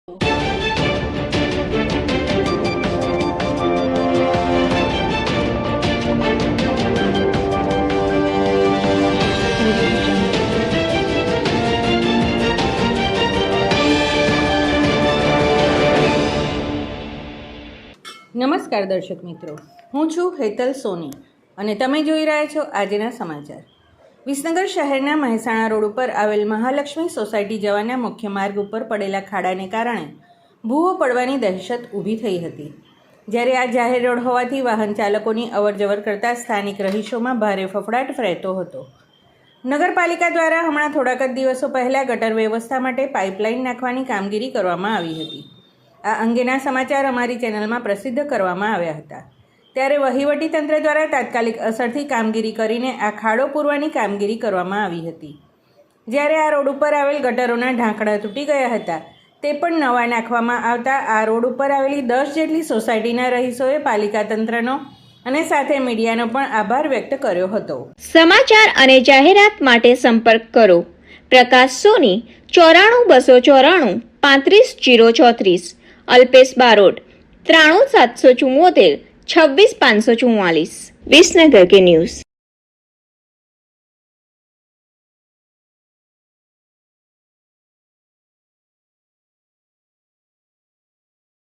નમસ્કાર દર્શક મિત્રો, હું છું હેતલ સોની અને તમે જોઈ રહ્યા છો આજના સમાચાર। વિસનગર શહેરના મહેસાણા રોડ ઉપર આવેલ મહાલક્ષ્મી સોસાયટી જવાના મુખ્ય માર્ગ ઉપર પડેલા ખાડાને કારણે ભૂવો પડવાની દહેશત ઊભી થઈ હતી। જ્યારે આ જાહેર રોડ હોવાથી વાહન ચાલકોની અવરજવર કરતા સ્થાનિક રહીશોમાં ભારે ફફડાટ રહેતો હતો। નગરપાલિકા દ્વારા હમણાં થોડાક જ દિવસો પહેલાં ગટર વ્યવસ્થા માટે પાઇપલાઇન નાખવાની કામગીરી કરવામાં આવી હતી। આ અંગેના સમાચાર અમારી ચેનલમાં પ્રસિદ્ધ કરવામાં આવ્યા હતા। ત્યારે વહીવટીતંત્ર દ્વારા તાત્કાલિક અસરથી કામગીરી કરીને આ ખાડો પૂરવાની કામગીરી કરવામાં આવી હતી। જ્યારે આ રોડ ઉપર આવેલ ગટરોના ઢાંકણા તૂટી ગયા હતા તે પણ નવા નાખવામાં આવતા આ રોડ ઉપર આવેલી 10 જેટલી સોસાયટીના રહીશોએ પાલિકા તંત્રનો અને સાથે મીડિયાનો પણ આભાર વ્યક્ત કર્યો હતો। સમાચાર અને જાહેરાત માટે સંપર્ક કરો પ્રકાશ સોની 94 294 35 034, અલ્પેશ બારોટ 93 774 26 544। વિસનગર કે ન્યૂઝ।